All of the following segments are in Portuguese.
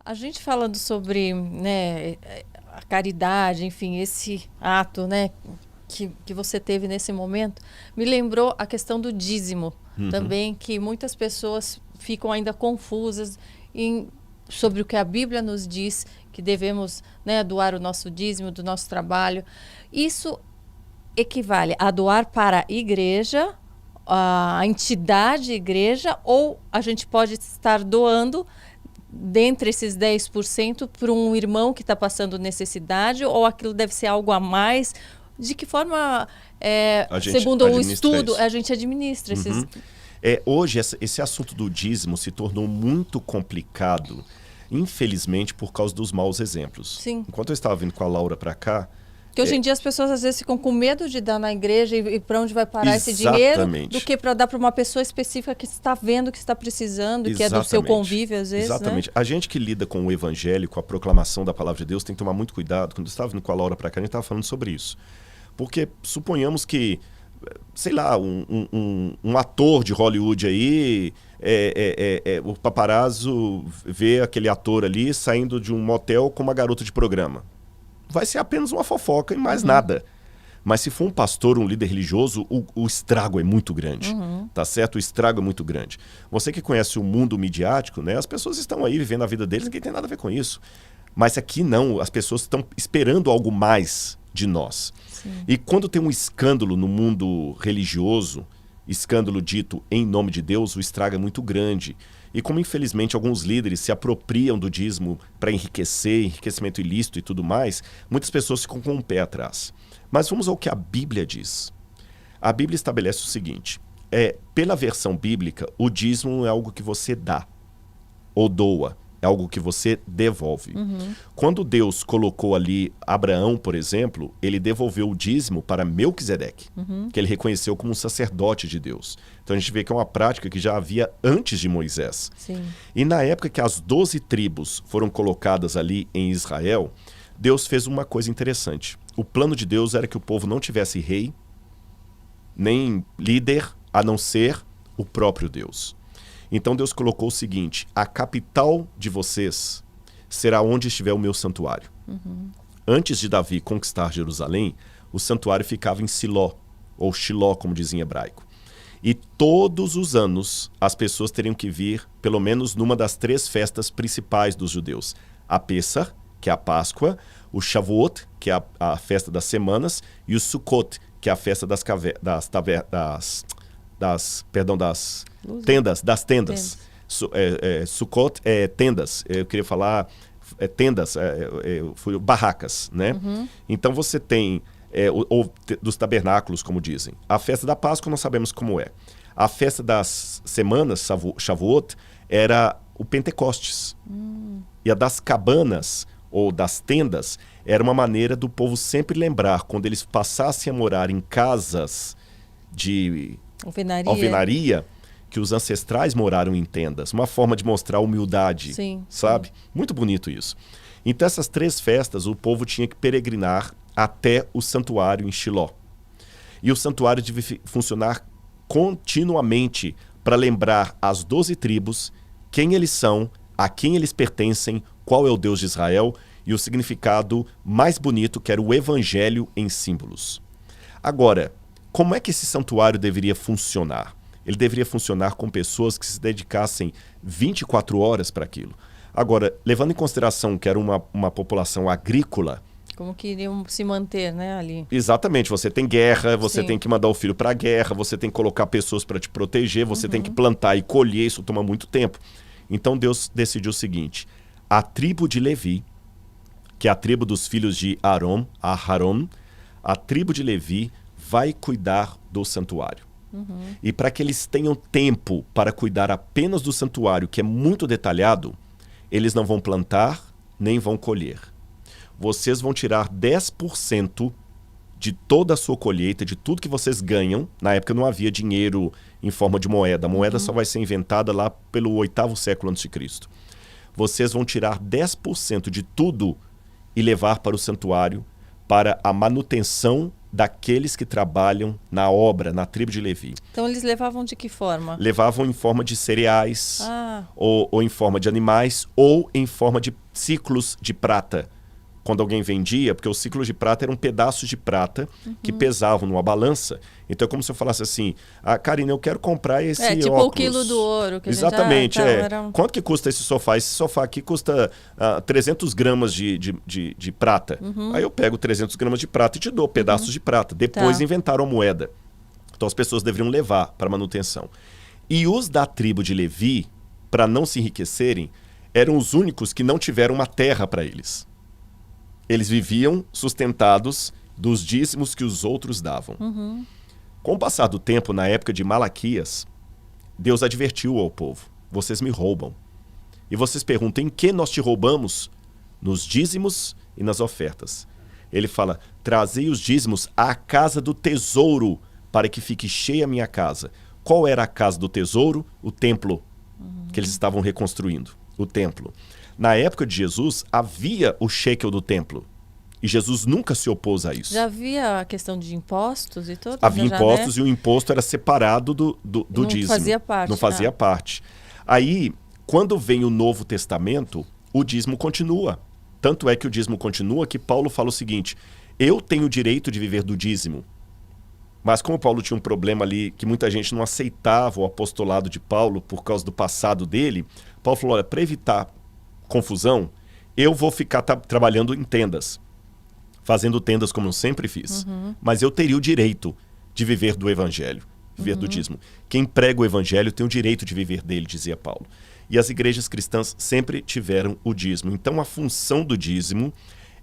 A gente falando sobre, né, a caridade, enfim, esse ato, né, que você teve nesse momento, me lembrou a questão do dízimo também, que muitas pessoas ficam ainda confusas sobre o que a Bíblia nos diz, que devemos, né, doar o nosso dízimo do nosso trabalho. Isso equivale a doar para a igreja, a entidade igreja, ou a gente pode estar doando dentre esses 10% para um irmão que está passando necessidade, ou aquilo deve ser algo a mais? De que forma, segundo o estudo, isso. a gente administra esses... Hoje, esse assunto do dízimo se tornou muito complicado, infelizmente, por causa dos maus exemplos. Sim. Enquanto eu estava vindo com a Laura para cá... Porque hoje em dia as pessoas às vezes ficam com medo de dar na igreja e para onde vai parar esse dinheiro, do que para dar para uma pessoa específica que está vendo, que está precisando, que é do seu convívio às vezes. Exatamente. Né? A gente que lida com o evangelho, com a proclamação da palavra de Deus, tem que tomar muito cuidado. Quando eu estava vindo com a Laura para cá, a gente estava falando sobre isso. Porque suponhamos que, sei lá, um ator de Hollywood aí, o paparazzo vê aquele ator ali saindo de um motel com uma garota de programa. Vai ser apenas uma fofoca e mais nada. Mas se for um pastor, um líder religioso, o estrago é muito grande, tá certo? O estrago é muito grande. Você que conhece o mundo midiático, né? As pessoas estão aí vivendo a vida deles, ninguém tem nada a ver com isso. Mas aqui não, as pessoas estão esperando algo mais de nós. Sim. E quando tem um escândalo no mundo religioso, escândalo dito em nome de Deus, o estrago é muito grande. E como infelizmente alguns líderes se apropriam do dízimo para enriquecimento ilícito e tudo mais, muitas pessoas ficam com um pé atrás. Mas vamos ao que a Bíblia diz. A Bíblia estabelece o seguinte, pela versão bíblica, o dízimo não é algo que você dá ou doa, é algo que você devolve. Quando Deus colocou ali Abraão, por exemplo, ele devolveu o dízimo para Melquisedeque, que ele reconheceu como um sacerdote de Deus. Então a gente vê que é uma prática que já havia antes de Moisés. Sim. E na época que as 12 tribos foram colocadas ali em Israel, Deus fez uma coisa interessante. O plano de Deus era que o povo não tivesse rei, nem líder, a não ser o próprio Deus. Então Deus colocou o seguinte, a capital de vocês será onde estiver o meu santuário. Antes de Davi conquistar Jerusalém, o santuário ficava em Siló, ou Shiló, como dizia em hebraico. E todos os anos as pessoas teriam que vir, pelo menos numa das 3 festas principais dos judeus. A Pessah, que é a Páscoa, o Shavuot, que é a festa das semanas, e o Sukkot, que é a festa das tendas. Sukkot é tendas. Eu queria falar tendas, barracas, né? Então você tem, ou dos tabernáculos, como dizem. A festa da Páscoa nós sabemos como é. A festa das semanas, Shavuot, era o Pentecostes. E a das cabanas, ou das tendas, era uma maneira do povo sempre lembrar, quando eles passassem a morar em casas de alvenaria, que os ancestrais moraram em tendas. Uma forma de mostrar humildade, sim, sabe? Sim. Muito bonito isso. Então essas 3 festas, o povo tinha que peregrinar até o santuário em Shiló. E o santuário devia funcionar continuamente para lembrar as 12 tribos quem eles são, a quem eles pertencem, qual é o Deus de Israel e o significado mais bonito, que era o evangelho em símbolos. Agora, como é que esse santuário deveria funcionar? Ele deveria funcionar com pessoas que se dedicassem 24 horas para aquilo. Agora, levando em consideração que era uma população agrícola... Como que iriam se manter, né, ali? Exatamente. Você tem guerra, você Sim. tem que mandar o filho para a guerra, você tem que colocar pessoas para te proteger, você tem que plantar e colher, isso toma muito tempo. Então Deus decidiu o seguinte, a tribo de Levi, que é a tribo dos filhos de Aharon, a tribo de Levi vai cuidar do santuário. E para que eles tenham tempo para cuidar apenas do santuário, que é muito detalhado, eles não vão plantar nem vão colher. Vocês vão tirar 10% de toda a sua colheita, de tudo que vocês ganham. Na época não havia dinheiro em forma de moeda. A moeda só vai ser inventada lá pelo 8º século a.C. Vocês vão tirar 10% de tudo e levar para o santuário para a manutenção daqueles que trabalham na obra, na tribo de Levi. Então eles levavam de que forma? Levavam em forma de cereais, ou em forma de animais, ou em forma de ciclos de prata. Quando alguém vendia, porque os ciclos de prata eram pedaços de prata que pesavam numa balança. Então é como se eu falasse assim, Karina, eu quero comprar esse tipo óculos. o quilo do ouro. Que Exatamente, a gente já, Quanto que custa esse sofá? Esse sofá aqui custa 300 gramas de prata. Aí eu pego 300 gramas de prata e te dou pedaços de prata. Depois inventaram a moeda. Então as pessoas deveriam levar para manutenção. E os da tribo de Levi, para não se enriquecerem, eram os únicos que não tiveram uma terra para eles. Eles viviam sustentados dos dízimos que os outros davam. Com o passar do tempo, na época de Malaquias, Deus advertiu ao povo: vocês me roubam. E vocês perguntam, em que nós te roubamos? Nos dízimos e nas ofertas. Ele fala, trazei os dízimos à casa do tesouro, para que fique cheia a minha casa. Qual era a casa do tesouro? O templo que eles estavam reconstruindo, o templo. Na época de Jesus, havia o shekel do templo. E Jesus nunca se opôs a isso. Já havia a questão de impostos e tudo? Havia impostos, e o imposto era separado do dízimo. Não fazia parte. Não fazia parte. Aí, quando vem o Novo Testamento, o dízimo continua. Tanto é que o dízimo continua que Paulo fala o seguinte, eu tenho o direito de viver do dízimo. Mas como Paulo tinha um problema ali, que muita gente não aceitava o apostolado de Paulo por causa do passado dele, Paulo falou, olha, para evitar confusão, eu vou ficar trabalhando em tendas, fazendo tendas como eu sempre fiz, mas eu teria o direito de viver do evangelho, viver do dízimo. Quem prega o evangelho tem o direito de viver dele, dizia Paulo. E as igrejas cristãs sempre tiveram o dízimo. Então a função do dízimo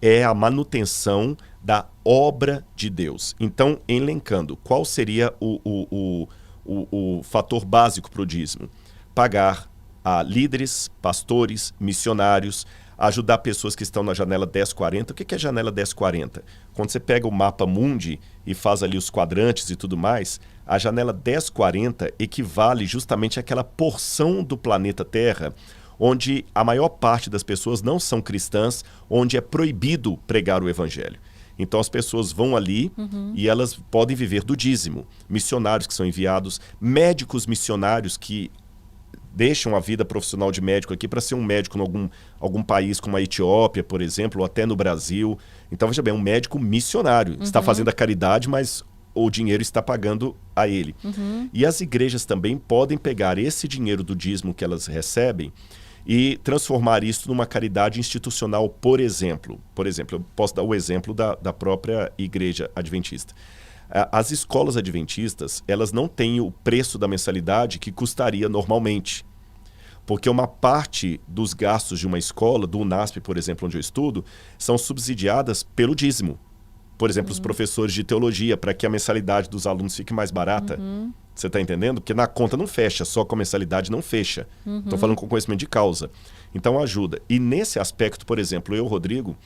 é a manutenção da obra de Deus. Então, elencando, qual seria o fator básico para o dízimo? Pagar a líderes, pastores, missionários, ajudar pessoas que estão na janela 1040. O que é a janela 1040? Quando você pega o mapa mundi e faz ali os quadrantes e tudo mais, a janela 1040 equivale justamente àquela porção do planeta Terra onde a maior parte das pessoas não são cristãs, onde é proibido pregar o evangelho. Então as pessoas vão ali e elas podem viver do dízimo. Missionários que são enviados, médicos missionários que deixam a vida profissional de médico aqui para ser um médico em algum país como a Etiópia, por exemplo, ou até no Brasil. Então, veja bem, um médico missionário. Está fazendo a caridade, mas o dinheiro está pagando a ele. E as igrejas também podem pegar esse dinheiro do dízimo que elas recebem e transformar isso numa caridade institucional, por exemplo. Por exemplo, eu posso dar o exemplo da própria igreja adventista. As escolas adventistas, elas não têm o preço da mensalidade que custaria normalmente. Porque uma parte dos gastos de uma escola, do UNASP, por exemplo, onde eu estudo, são subsidiadas pelo dízimo. Por exemplo, os professores de teologia, para que a mensalidade dos alunos fique mais barata. Você está entendendo? Porque na conta não fecha, só com a mensalidade não fecha. Estou falando com conhecimento de causa. Então ajuda. E nesse aspecto, por exemplo, eu, Rodrigo,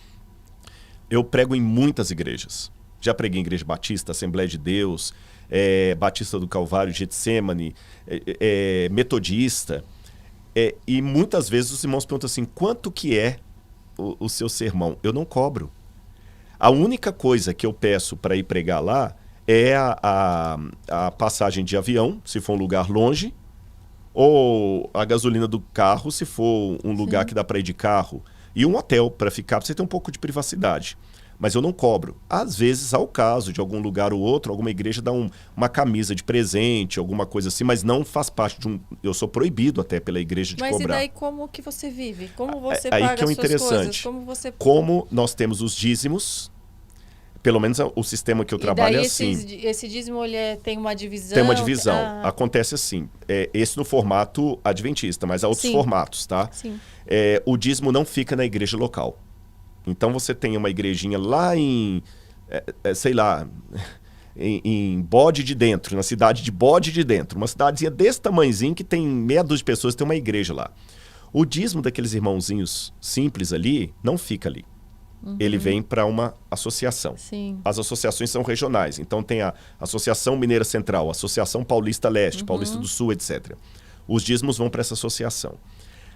eu prego em muitas igrejas. Já preguei em Igreja Batista, Assembleia de Deus, Batista do Calvário, Getsemane, Metodista. E muitas vezes os irmãos perguntam assim, quanto que é o seu sermão? Eu não cobro. A única coisa que eu peço para ir pregar lá é a passagem de avião, se for um lugar longe, ou a gasolina do carro, se for um lugar que dá para ir de carro, e um hotel para ficar, para você ter um pouco de privacidade. Mas eu não cobro. Às vezes, ao caso de algum lugar ou outro, alguma igreja dá uma camisa de presente, alguma coisa assim, mas não faz parte de eu sou proibido até pela igreja de cobrar. Mas e daí como que você vive? Como você paga aí que é o as suas interessante. coisas? Como nós temos os dízimos, pelo menos o sistema que eu trabalho é assim. Esse dízimo ele tem uma divisão? Tem uma divisão. Acontece assim. Esse no formato adventista, mas há outros formatos, tá? Sim. O dízimo não fica na igreja local. Então você tem uma igrejinha lá em Bode de Dentro, na cidade de Bode de Dentro. Uma cidadezinha desse tamanhozinho que tem meia dúzia de pessoas, tem uma igreja lá. O dízimo daqueles irmãozinhos simples ali não fica ali. Ele vem para uma associação. Sim. As associações são regionais. Então tem a Associação Mineira Central, a Associação Paulista Leste, Paulista do Sul, etc. Os dízimos vão para essa associação.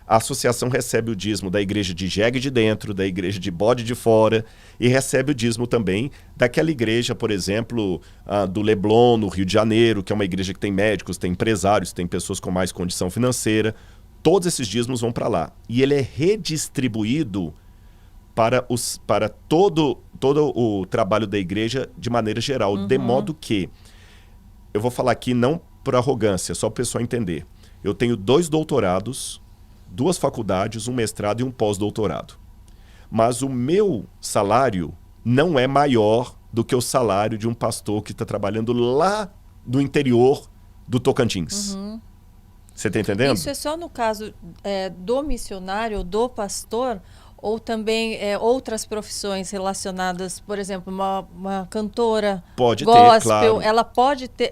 A associação recebe o dízimo da igreja de Jegue de dentro, da igreja de Bode de fora, e recebe o dízimo também daquela igreja, por exemplo, do Leblon, no Rio de Janeiro, que é uma igreja que tem médicos, tem empresários, tem pessoas com mais condição financeira. Todos esses dízimos vão para lá. E ele é redistribuído para todo o trabalho da igreja de maneira geral, de modo que, eu vou falar aqui não por arrogância, só para o pessoal entender. Eu tenho 2 doutorados, 2 faculdades, um mestrado e um pós-doutorado. Mas o meu salário não é maior do que o salário de um pastor que está trabalhando lá no interior do Tocantins. Você está entendendo? Isso é só no caso do missionário, do pastor, ou também outras profissões relacionadas, por exemplo, uma cantora pode gospel, ter, claro. ela pode ter,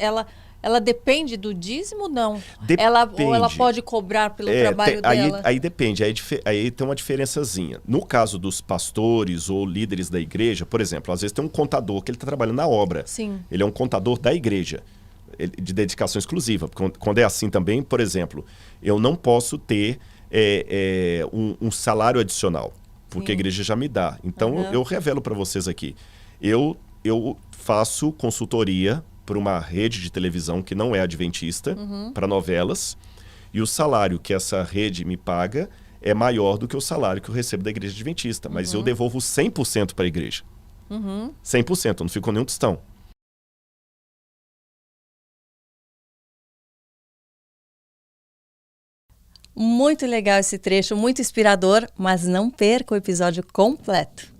ela depende do dízimo, não? Depende. Ou ela pode cobrar pelo trabalho dela? Aí depende, aí tem uma diferençazinha. No caso dos pastores ou líderes da igreja, por exemplo, às vezes tem um contador que ele está trabalhando na obra. Sim. Ele é um contador da igreja, de dedicação exclusiva. Quando é assim também, por exemplo, eu não posso ter um salário adicional, porque a igreja já me dá. Então, eu revelo para vocês aqui. Eu faço consultoria para uma rede de televisão que não é adventista, para novelas, e o salário que essa rede me paga é maior do que o salário que eu recebo da igreja adventista, mas eu devolvo 100% para a igreja. 100%, não ficou nenhum tostão. Muito legal esse trecho, muito inspirador, mas não perca o episódio completo.